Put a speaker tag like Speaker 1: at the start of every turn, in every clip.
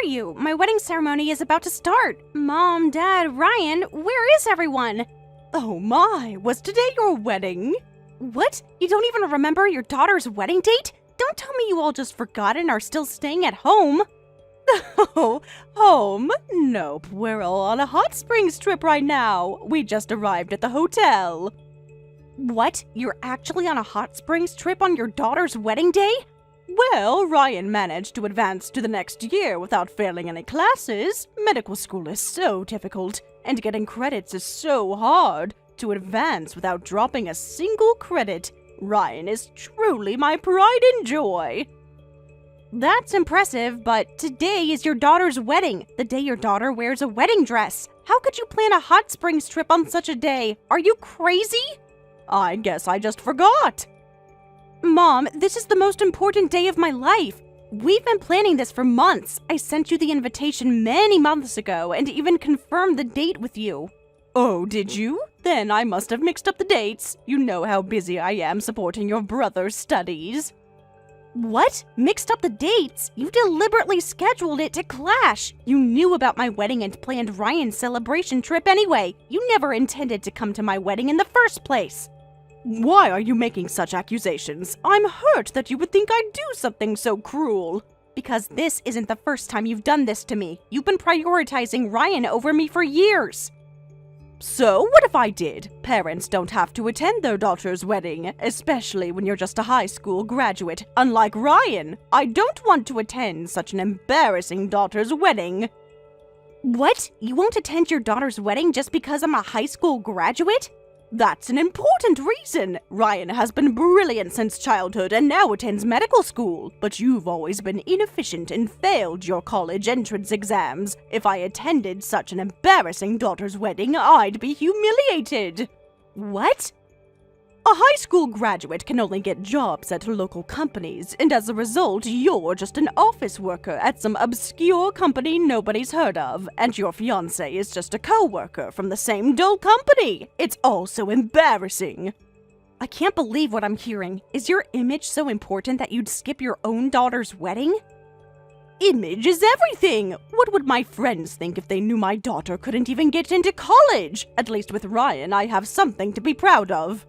Speaker 1: are you? My wedding ceremony is about to start. Mom, Dad, Ryan, where is everyone?
Speaker 2: Oh my, was today your wedding?
Speaker 1: What? You don't even remember your daughter's wedding date? Don't tell me you all just forgot and are still staying at home.
Speaker 2: Oh, home? Nope, we're all on a hot springs trip right now. We just arrived at the hotel.
Speaker 1: What? You're actually on a hot springs trip on your daughter's wedding day?
Speaker 2: Well, Ryan managed to advance to the next year without failing any classes. Medical school is so difficult, and getting credits is so hard. To advance without dropping a single credit, Ryan is truly my pride and joy.
Speaker 1: That's impressive, but today is your daughter's wedding, the day your daughter wears a wedding dress. How could you plan a hot springs trip on such a day? Are you crazy?
Speaker 2: I guess I just forgot.
Speaker 1: Mom, this is the most important day of my life. We've been planning this for months. I sent you the invitation many months ago and even confirmed the date with you.
Speaker 2: Oh, did you? Then I must have mixed up the dates. You know how busy I am supporting your brother's studies.
Speaker 1: What? Mixed up the dates? You deliberately scheduled it to clash. You knew about my wedding and planned Ryan's celebration trip anyway. You never intended to come to my wedding in the first place.
Speaker 2: Why are you making such accusations? I'm hurt that you would think I'd do something so cruel.
Speaker 1: Because this isn't the first time you've done this to me. You've been prioritizing Ryan over me for years.
Speaker 2: So, what if I did? Parents don't have to attend their daughter's wedding, especially when you're just a high school graduate. Unlike Ryan, I don't want to attend such an embarrassing daughter's wedding.
Speaker 1: What? You won't attend your daughter's wedding just because I'm a high school graduate?
Speaker 2: That's an important reason. Ryan has been brilliant since childhood and now attends medical school, but you've always been inefficient and failed your college entrance exams. If I attended such an embarrassing daughter's wedding, I'd be humiliated.
Speaker 1: What?
Speaker 2: A high school graduate can only get jobs at local companies, and as a result, you're just an office worker at some obscure company nobody's heard of, and your fiancé is just a co-worker from the same dull company. It's all so embarrassing.
Speaker 1: I can't believe what I'm hearing. Is your image so important that you'd skip your own daughter's wedding?
Speaker 2: Image is everything! What would my friends think if they knew my daughter couldn't even get into college? At least with Ryan, I have something to be proud of.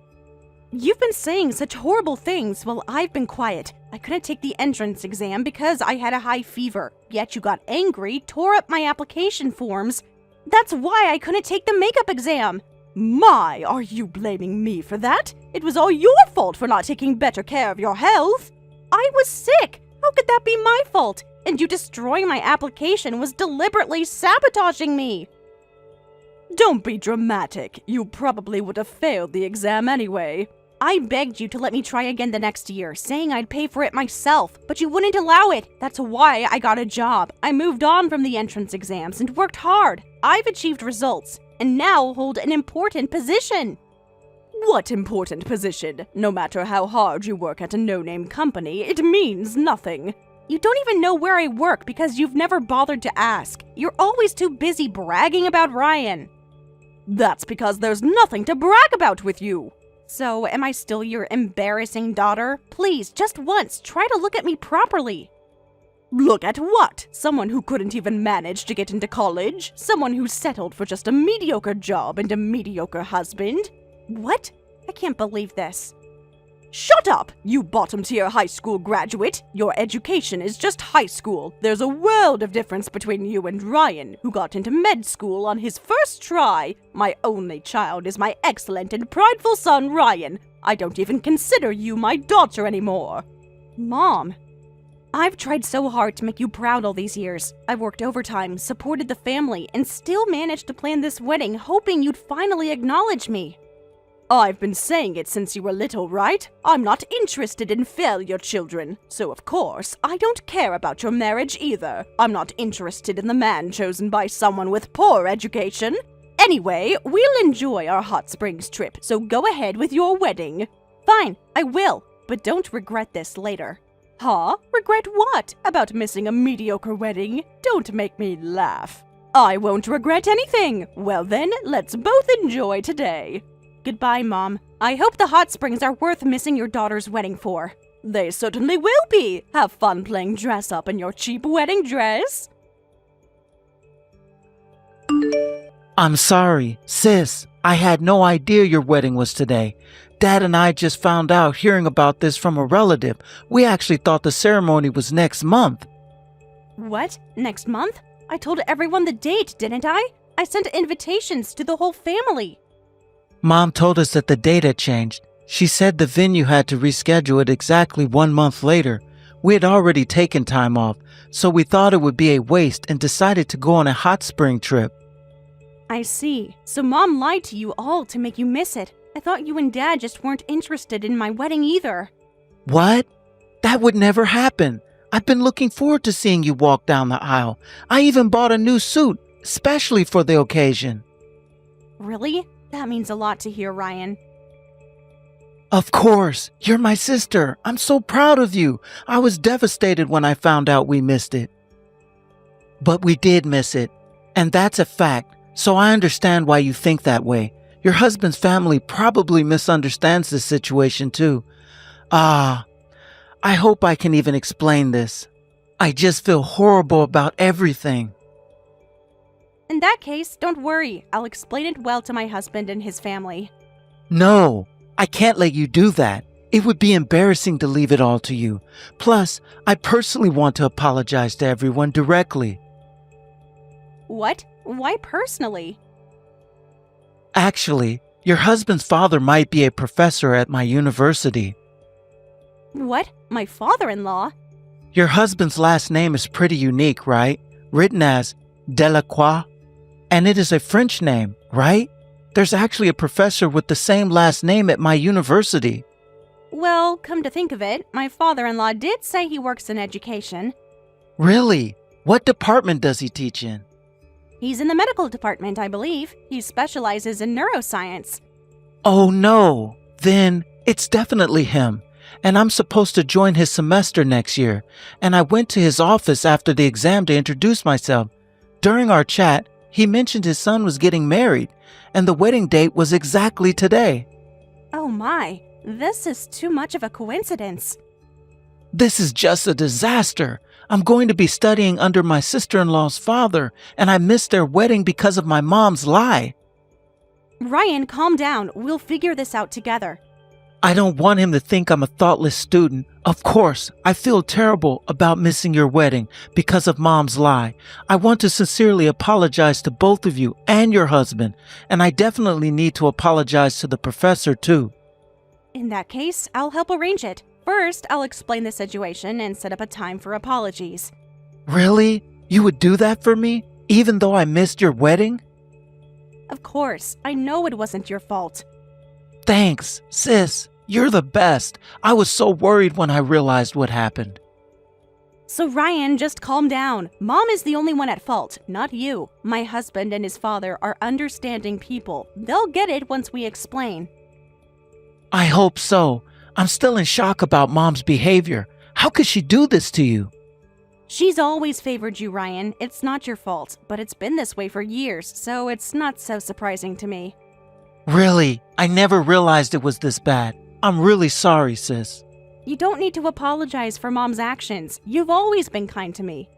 Speaker 1: You've been saying such horrible things while I've been quiet. I couldn't take the entrance exam because I had a high fever. Yet you got angry, tore up my application forms. That's why I couldn't take the makeup exam.
Speaker 2: My, are you blaming me for that? It was all your fault for not taking better care of your health.
Speaker 1: I was sick. How could that be my fault? And you destroying my application was deliberately sabotaging me.
Speaker 2: Don't be dramatic. You probably would have failed the exam anyway.
Speaker 1: I begged you to let me try again the next year, saying I'd pay for it myself, but you wouldn't allow it. That's why I got a job. I moved on from the entrance exams and worked hard. I've achieved results, and now hold an important position.
Speaker 2: What important position? No matter how hard you work at a no-name company, it means nothing.
Speaker 1: You don't even know where I work because you've never bothered to ask. You're always too busy bragging about Ryan.
Speaker 2: That's because there's nothing to brag about with you.
Speaker 1: So, am I still your embarrassing daughter? Please, just once, try to look at me properly.
Speaker 2: Look at what? Someone who couldn't even manage to get into college? Someone who settled for just a mediocre job and a mediocre husband?
Speaker 1: What? I can't believe this.
Speaker 2: Shut up, you bottom-tier high school graduate! Your education is just high school. There's a world of difference between you and Ryan, who got into med school on his first try. My only child is my excellent and prideful son, Ryan. I don't even consider you my daughter anymore.
Speaker 1: Mom, I've tried so hard to make you proud all these years. I've worked overtime, supported the family, and still managed to plan this wedding, hoping you'd finally acknowledge me.
Speaker 2: I've been saying it since you were little, right? I'm not interested in failure children. So of course, I don't care about your marriage either. I'm not interested in the man chosen by someone with poor education. Anyway, we'll enjoy our hot springs trip, so go ahead with your wedding.
Speaker 1: Fine, I will, but don't regret this later.
Speaker 2: Huh? Regret what? About missing a mediocre wedding? Don't make me laugh. I won't regret anything. Well then, let's both enjoy today.
Speaker 1: Goodbye, Mom. I hope the hot springs are worth missing your daughter's wedding for.
Speaker 2: They certainly will be. Have fun playing dress up in your cheap wedding dress.
Speaker 3: I'm sorry, sis. I had no idea your wedding was today. Dad and I just found out hearing about this from a relative. We actually thought the ceremony was next month.
Speaker 1: What? Next month? I told everyone the date, didn't I? I sent invitations to the whole family.
Speaker 3: Mom told us that the date had changed. She said the venue had to reschedule it exactly 1 month later. We had already taken time off, so we thought it would be a waste and decided to go on a hot spring trip.
Speaker 1: I see. So Mom lied to you all to make you miss it. I thought you and Dad just weren't interested in my wedding either.
Speaker 3: What? That would never happen. I've been looking forward to seeing you walk down the aisle. I even bought a new suit, especially for the occasion.
Speaker 1: Really? That means a lot to hear, Ryan.
Speaker 3: Of course. You're my sister. I'm so proud of you. I was devastated when I found out we missed it. But we did miss it. And that's a fact. So I understand why you think that way. Your husband's family probably misunderstands this situation too. I hope I can even explain this. I just feel horrible about everything.
Speaker 1: In that case, don't worry. I'll explain it well to my husband and his family.
Speaker 3: No, I can't let you do that. It would be embarrassing to leave it all to you. Plus, I personally want to apologize to everyone directly.
Speaker 1: What? Why personally?
Speaker 3: Actually, your husband's father might be a professor at my university.
Speaker 1: What? My father-in-law?
Speaker 3: Your husband's last name is pretty unique, right? Written as Delacroix. And it is a French name, right? There's actually a professor with the same last name at my university.
Speaker 1: Well, come to think of it, my father-in-law did say he works in education.
Speaker 3: Really? What department does he teach in?
Speaker 1: He's in the medical department, I believe. He specializes in neuroscience.
Speaker 3: Oh no, then it's definitely him. And I'm supposed to join his semester next year. And I went to his office after the exam to introduce myself. During our chat, he mentioned his son was getting married, and the wedding date was exactly today.
Speaker 1: Oh my, this is too much of a coincidence.
Speaker 3: This is just a disaster. I'm going to be studying under my sister-in-law's father, and I missed their wedding because of my mom's lie.
Speaker 1: Ryan, calm down. We'll figure this out together.
Speaker 3: I don't want him to think I'm a thoughtless student. Of course, I feel terrible about missing your wedding because of Mom's lie. I want to sincerely apologize to both of you and your husband, and I definitely need to apologize to the professor too.
Speaker 1: In that case, I'll help arrange it. First, I'll explain the situation and set up a time for apologies.
Speaker 3: Really? You would do that for me, even though I missed your wedding?
Speaker 1: Of course, I know it wasn't your fault.
Speaker 3: Thanks, sis. You're the best. I was so worried when I realized what happened.
Speaker 1: So Ryan, just calm down. Mom is the only one at fault, not you. My husband and his father are understanding people. They'll get it once we explain.
Speaker 3: I hope so. I'm still in shock about Mom's behavior. How could she do this to you?
Speaker 1: She's always favored you, Ryan. It's not your fault, but it's been this way for years, so it's not so surprising to me.
Speaker 3: Really? I never realized it was this bad. I'm really sorry, sis.
Speaker 1: You don't need to apologize for Mom's actions. You've always been kind to me.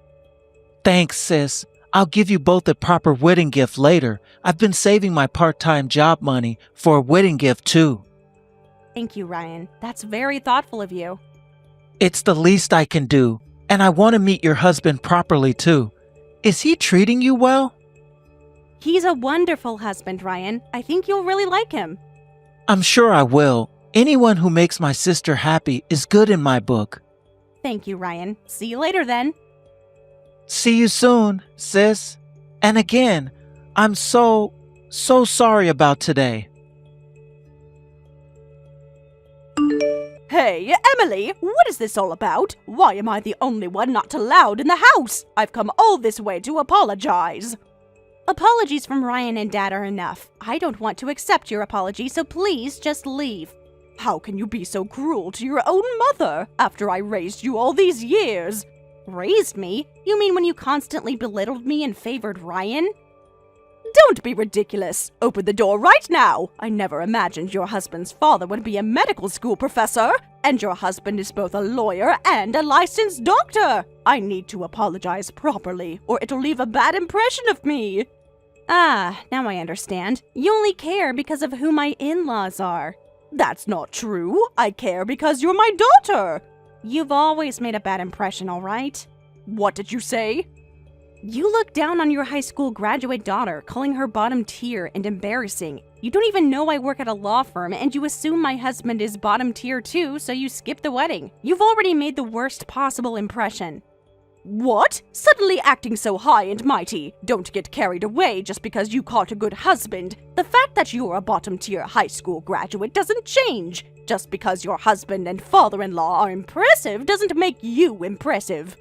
Speaker 3: Thanks, sis. I'll give you both a proper wedding gift later. I've been saving my part-time job money for a wedding gift too.
Speaker 1: Thank you, Ryan. That's very thoughtful of you.
Speaker 3: It's the least I can do, and I want to meet your husband properly too. Is he treating you well?
Speaker 1: He's a wonderful husband, Ryan. I think you'll really like him.
Speaker 3: I'm sure I will. Anyone who makes my sister happy is good in my book.
Speaker 1: Thank you, Ryan. See you later then.
Speaker 3: See you soon, sis. And again, I'm so sorry about today.
Speaker 2: Hey, Emily, what is this all about? Why am I the only one not allowed in the house? I've come all this way to apologize.
Speaker 1: Apologies from Ryan and Dad are enough. I don't want to accept your apology, so please just leave.
Speaker 2: How can you be so cruel to your own mother after I raised you all these years?
Speaker 1: Raised me? You mean when you constantly belittled me and favored Ryan?
Speaker 2: Don't be ridiculous. Open the door right now. I never imagined your husband's father would be a medical school professor, and your husband is both a lawyer and a licensed doctor. I need to apologize properly, or it'll leave a bad impression of me.
Speaker 1: Ah, now I understand. You only care because of who my in-laws are.
Speaker 2: That's not true. I care because you're my daughter.
Speaker 1: You've always made a bad impression, all right?
Speaker 2: What did you say?
Speaker 1: You look down on your high school graduate daughter, calling her bottom tier and embarrassing. You don't even know I work at a law firm, and you assume my husband is bottom tier too, so you skip the wedding. You've already made the worst possible impression.
Speaker 2: What? Suddenly acting so high and mighty. Don't get carried away just because you caught a good husband. The fact that you're a bottom-tier high school graduate doesn't change. Just because your husband and father-in-law are impressive doesn't make you impressive.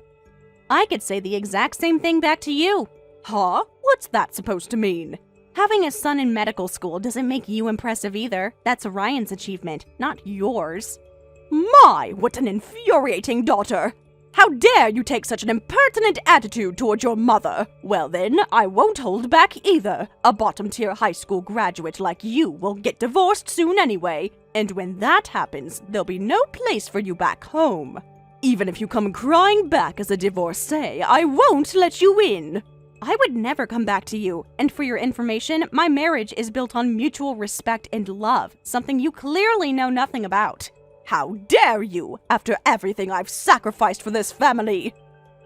Speaker 1: I could say the exact same thing back to you.
Speaker 2: Huh? What's that supposed to mean?
Speaker 1: Having a son in medical school doesn't make you impressive either. That's Ryan's achievement, not yours.
Speaker 2: My, what an infuriating daughter! How dare you take such an impertinent attitude toward your mother? Well then, I won't hold back either. A bottom-tier high school graduate like you will get divorced soon anyway, and when that happens, there'll be no place for you back home. Even if you come crying back as a divorcee, I won't let you in.
Speaker 1: I would never come back to you, and for your information, my marriage is built on mutual respect and love, something you clearly know nothing about.
Speaker 2: How dare you, after everything I've sacrificed for this family?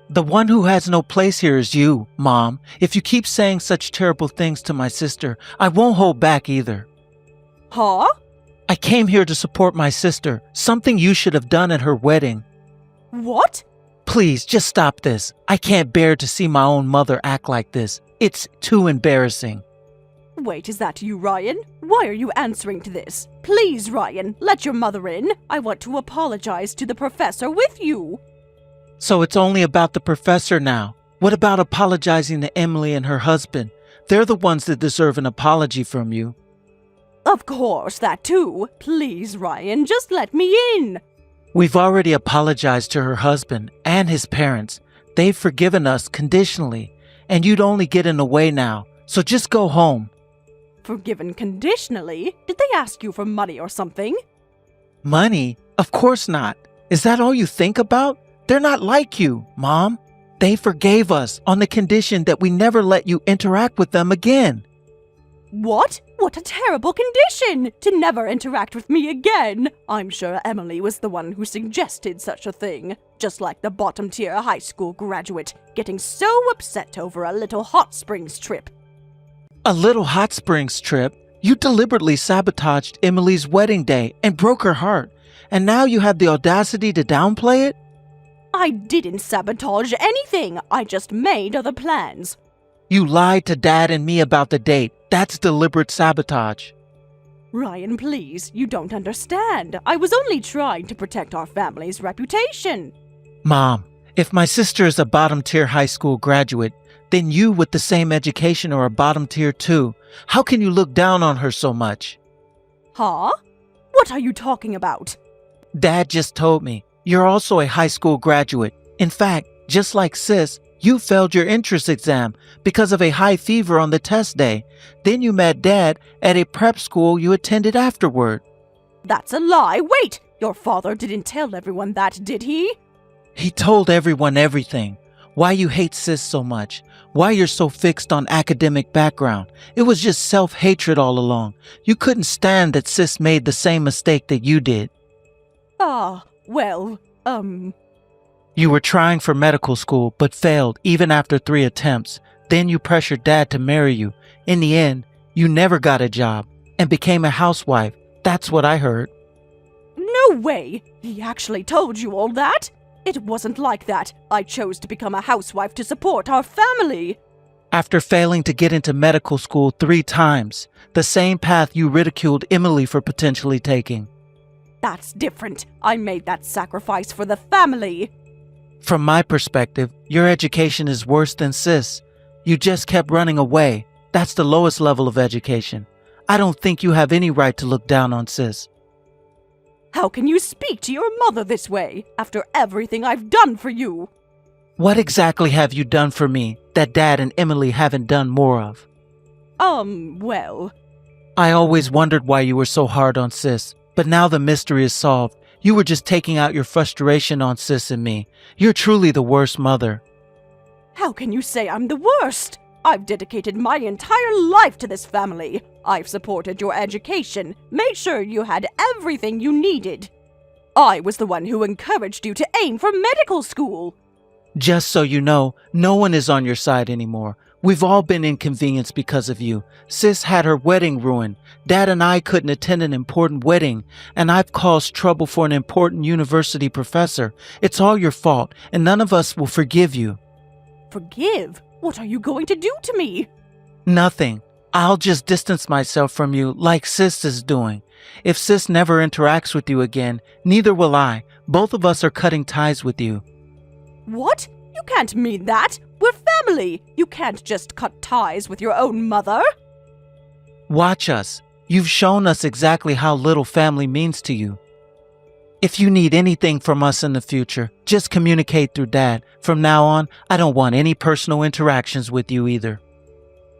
Speaker 3: The one who has no place here is you, Mom. If you keep saying such terrible things to my sister, I won't hold back either.
Speaker 2: Huh?
Speaker 3: I came here to support my sister, something you should have done at her wedding.
Speaker 2: What?
Speaker 3: Please, just stop this. I can't bear to see my own mother act like this. It's too embarrassing.
Speaker 2: Wait, is that you, Ryan? Why are you answering to this? Please, Ryan, let your mother in. I want to apologize to the professor with you.
Speaker 3: So it's only about the professor now. What about apologizing to Emily and her husband? They're the ones that deserve an apology from you.
Speaker 2: Of course, that too. Please, Ryan, just let me in.
Speaker 3: We've already apologized to her husband and his parents. They've forgiven us conditionally, and you'd only get in the way now, so just go home.
Speaker 2: Forgiven conditionally? Did they ask you for money or something?
Speaker 3: Money? Of course not. Is that all you think about? They're not like you, Mom. They forgave us on the condition that we never let you interact with them again.
Speaker 2: What? What a terrible condition! To never interact with me again! I'm sure Emily was the one who suggested such a thing. Just like the bottom-tier high school graduate, getting so upset over a little hot springs trip.
Speaker 3: A little hot springs trip? You deliberately sabotaged Emily's wedding day and broke her heart, and now you have the audacity to downplay it?
Speaker 2: I didn't sabotage anything. I just made other plans.
Speaker 3: You lied to Dad and me about the date. That's deliberate sabotage.
Speaker 2: Ryan, please, you don't understand. I was only trying to protect our family's reputation.
Speaker 3: Mom, if my sister is a bottom-tier high school graduate, then you with the same education are a bottom tier too. How can you look down on her so much?
Speaker 2: Huh? What are you talking about?
Speaker 3: Dad just told me. You're also a high school graduate. In fact, just like Sis, you failed your entrance exam because of a high fever on the test day. Then you met Dad at a prep school you attended afterward.
Speaker 2: That's a lie. Wait! Your father didn't tell everyone that, did he?
Speaker 3: He told everyone everything. Why you hate Sis so much. Why you're so fixed on academic background. It was just self-hatred all along. You couldn't stand that Sis made the same mistake that you did. You were trying for medical school, but failed even after 3 attempts. Then you pressured Dad to marry you. In the end, you never got a job and became a housewife. That's what I heard.
Speaker 2: No way! He actually told you all that? It wasn't like that. I chose to become a housewife to support our family.
Speaker 3: After failing to get into medical school 3 times, the same path you ridiculed Emily for potentially taking.
Speaker 2: That's different. I made that sacrifice for the family.
Speaker 3: From my perspective, your education is worse than Sis. You just kept running away. That's the lowest level of education. I don't think you have any right to look down on Sis.
Speaker 2: How can you speak to your mother this way, after everything I've done for you?
Speaker 3: What exactly have you done for me that Dad and Emily haven't done more of?
Speaker 2: Well...
Speaker 3: I always wondered why you were so hard on Sis, but now the mystery is solved. You were just taking out your frustration on Sis and me. You're truly the worst mother.
Speaker 2: How can you say I'm the worst? I've dedicated my entire life to this family. I've supported your education, made sure you had everything you needed. I was the one who encouraged you to aim for medical school.
Speaker 3: Just so you know, no one is on your side anymore. We've all been inconvenienced because of you. Sis had her wedding ruined. Dad and I couldn't attend an important wedding, and I've caused trouble for an important university professor. It's all your fault, and none of us will forgive you.
Speaker 2: Forgive? What are you going to do to me?
Speaker 3: Nothing. I'll just distance myself from you like Sis is doing. If Sis never interacts with you again, neither will I. Both of us are cutting ties with you.
Speaker 2: What? You can't mean that. We're family. You can't just cut ties with your own mother.
Speaker 3: Watch us. You've shown us exactly how little family means to you. If you need anything from us in the future, just communicate through Dad. From now on, I don't want any personal interactions with you either.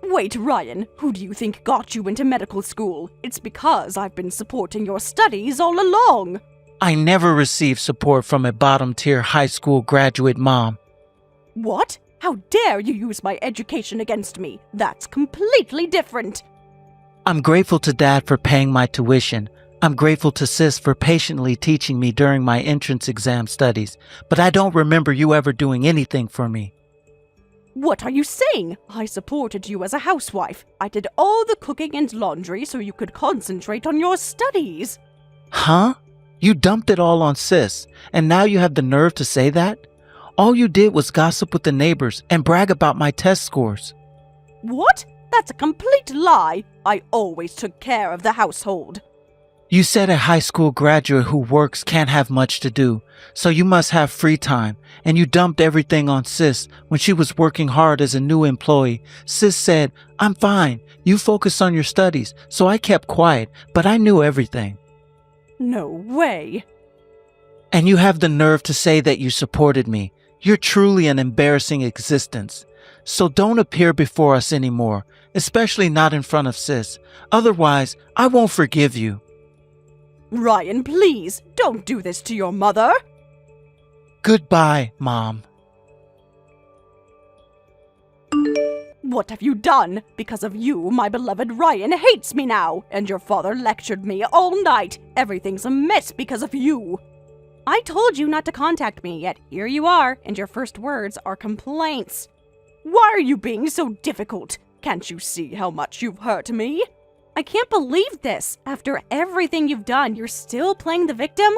Speaker 2: Wait, Ryan, who do you think got you into medical school? It's because I've been supporting your studies all along.
Speaker 3: I never received support from a bottom-tier high school graduate mom.
Speaker 2: What? How dare you use my education against me? That's completely different.
Speaker 3: I'm grateful to Dad for paying my tuition. I'm grateful to Sis for patiently teaching me during my entrance exam studies, but I don't remember you ever doing anything for me.
Speaker 2: What are you saying? I supported you as a housewife. I did all the cooking and laundry so you could concentrate on your studies.
Speaker 3: Huh? You dumped it all on Sis, and now you have the nerve to say that? All you did was gossip with the neighbors and brag about my test scores.
Speaker 2: What? That's a complete lie. I always took care of the household.
Speaker 3: You said a high school graduate who works can't have much to do, so you must have free time, and you dumped everything on Sis when she was working hard as a new employee. Sis said, "I'm fine, you focus on your studies," so I kept quiet, but I knew everything.
Speaker 2: No way.
Speaker 3: And you have the nerve to say that you supported me. You're truly an embarrassing existence. So don't appear before us anymore, especially not in front of Sis. Otherwise, I won't forgive you.
Speaker 2: Ryan, please, don't do this to your mother.
Speaker 3: Goodbye, Mom.
Speaker 2: What have you done? Because of you, my beloved Ryan hates me now, and your father lectured me all night. Everything's a mess because of you.
Speaker 1: I told you not to contact me, yet here you are, and your first words are complaints.
Speaker 2: Why are you being so difficult? Can't you see how much you've hurt me?
Speaker 1: I can't believe this. After everything you've done, you're still playing the victim?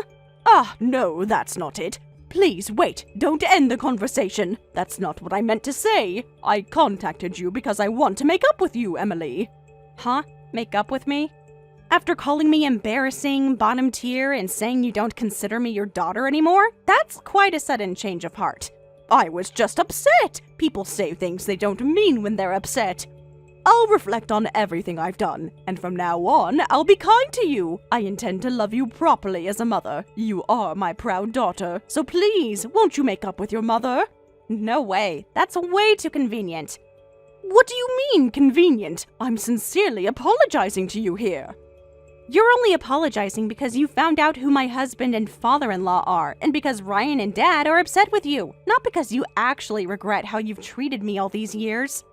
Speaker 2: Ah, no, that's not it. Please, wait, don't end the conversation. That's not what I meant to say. I contacted you because I want to make up with you, Emily.
Speaker 1: Huh? Make up with me? After calling me embarrassing, bottom tier, and saying you don't consider me your daughter anymore? That's quite a sudden change of heart.
Speaker 2: I was just upset. People say things they don't mean when they're upset. I'll reflect on everything I've done, and from now on, I'll be kind to you. I intend to love you properly as a mother. You are my proud daughter, so please, won't you make up with your mother?
Speaker 1: No way. That's way too convenient.
Speaker 2: What do you mean, convenient? I'm sincerely apologizing to you here.
Speaker 1: You're only apologizing because you found out who my husband and father-in-law are, and because Ryan and Dad are upset with you, not because you actually regret how you've treated me all these years.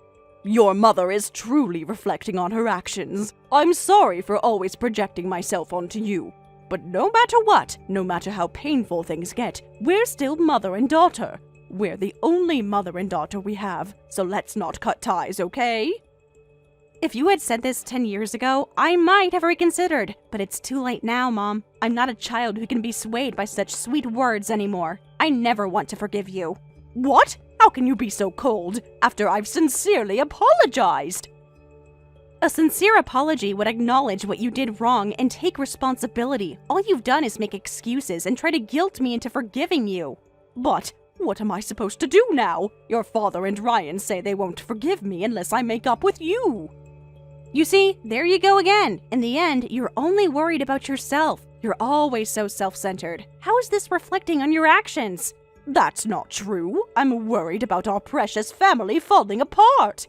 Speaker 2: Your mother is truly reflecting on her actions. I'm sorry for always projecting myself onto you. But no matter what, no matter how painful things get, we're still mother and daughter. We're the only mother and daughter we have, so let's not cut ties, okay?
Speaker 1: If you had said this 10 years ago, I might have reconsidered. But it's too late now, Mom. I'm not a child who can be swayed by such sweet words anymore. I never want to forgive you.
Speaker 2: What? How can you be so cold after I've sincerely apologized?
Speaker 1: A sincere apology would acknowledge what you did wrong and take responsibility. All you've done is make excuses and try to guilt me into forgiving you.
Speaker 2: But what am I supposed to do now? Your father and Ryan say they won't forgive me unless I make up with you.
Speaker 1: You see, there you go again. In the end, you're only worried about yourself. You're always so self-centered. How is this reflecting on your actions?
Speaker 2: That's not true. I'm worried about our precious family falling apart.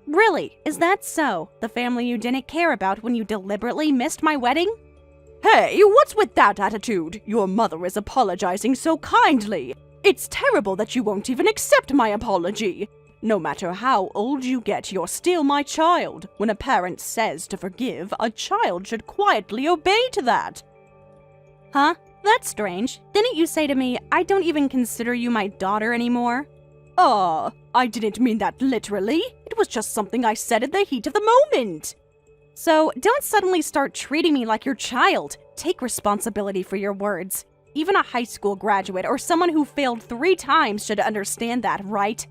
Speaker 1: Really? Is that so? The family you didn't care about when you deliberately missed my wedding?
Speaker 2: Hey, what's with that attitude? Your mother is apologizing so kindly. It's terrible that you won't even accept my apology. No matter how old you get, you're still my child. When a parent says to forgive, a child should quietly obey to that.
Speaker 1: Huh? That's strange. Didn't you say to me, I don't even consider you my daughter anymore?
Speaker 2: I didn't mean that literally. It was just something I said in the heat of the moment.
Speaker 1: So, don't suddenly start treating me like your child. Take responsibility for your words. Even a high school graduate or someone who failed 3 times should understand that, right?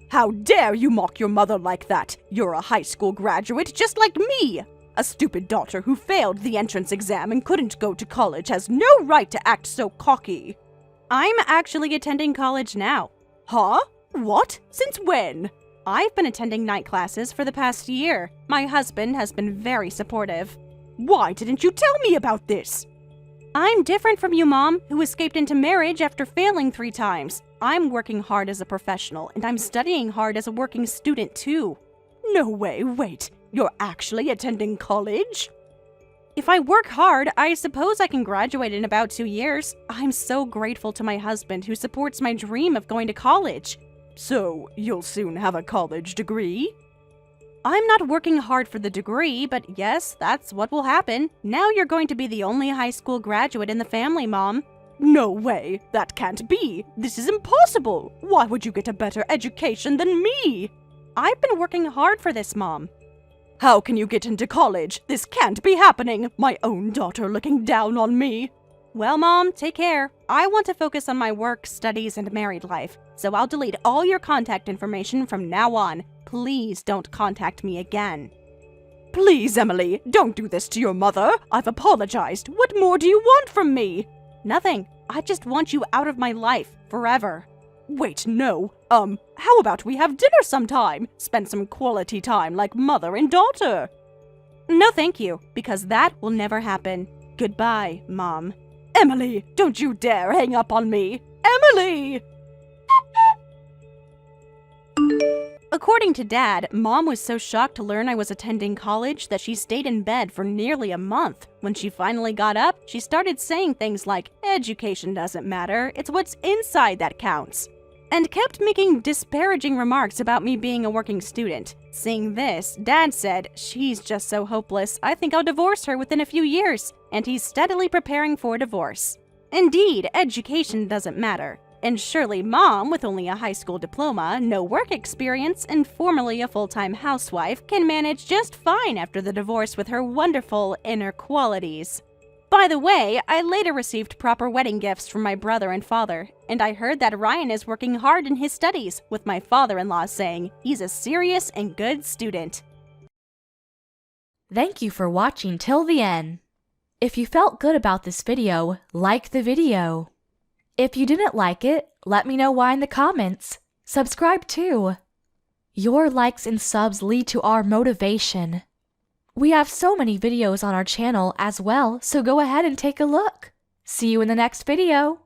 Speaker 2: How dare you mock your mother like that? You're a high school graduate just like me. A stupid daughter who failed the entrance exam and couldn't go to college has no right to act so cocky.
Speaker 1: I'm actually attending college now.
Speaker 2: Huh? What? Since when?
Speaker 1: I've been attending night classes for the past year. My husband has been very supportive.
Speaker 2: Why didn't you tell me about this?
Speaker 1: I'm different from you, Mom, who escaped into marriage after failing 3 times. I'm working hard as a professional, and I'm studying hard as a working student, too.
Speaker 2: No way, wait. You're actually attending college?
Speaker 1: If I work hard, I suppose I can graduate in about 2 years. I'm so grateful to my husband who supports my dream of going to college.
Speaker 2: So, you'll soon have a college degree?
Speaker 1: I'm not working hard for the degree, but yes, that's what will happen. Now you're going to be the only high school graduate in the family, Mom.
Speaker 2: No way! That can't be! This is impossible! Why would you get a better education than me?
Speaker 1: I've been working hard for this, Mom.
Speaker 2: How can you get into college? This can't be happening! My own daughter looking down on me!
Speaker 1: Well, Mom, take care. I want to focus on my work, studies, and married life, so I'll delete all your contact information from now on. Please don't contact me again.
Speaker 2: Please, Emily, don't do this to your mother. I've apologized. What more do you want from me?
Speaker 1: Nothing. I just want you out of my life, forever.
Speaker 2: Wait, no. How about we have dinner sometime? Spend some quality time like mother and daughter.
Speaker 1: No, thank you, because that will never happen. Goodbye, Mom.
Speaker 2: Emily, don't you dare hang up on me! Emily!
Speaker 1: According to Dad, Mom was so shocked to learn I was attending college that she stayed in bed for nearly a month. When she finally got up, she started saying things like, education doesn't matter, it's what's inside that counts, and kept making disparaging remarks about me being a working student. Seeing this, Dad said, she's just so hopeless, I think I'll divorce her within a few years, and he's steadily preparing for divorce. Indeed, education doesn't matter. And surely Mom, with only a high school diploma, no work experience, and formerly a full-time housewife, can manage just fine after the divorce with her wonderful inner qualities. By the way, I later received proper wedding gifts from my brother and father, and I heard that Ryan is working hard in his studies, with my father-in-law saying he's a serious and good student.
Speaker 4: Thank you for watching till the end. If you felt good about this video, like the video. If you didn't like it, let me know why in the comments. Subscribe too. Your likes and subs lead to our motivation. We have so many videos on our channel as well, so go ahead and take a look. See you in the next video.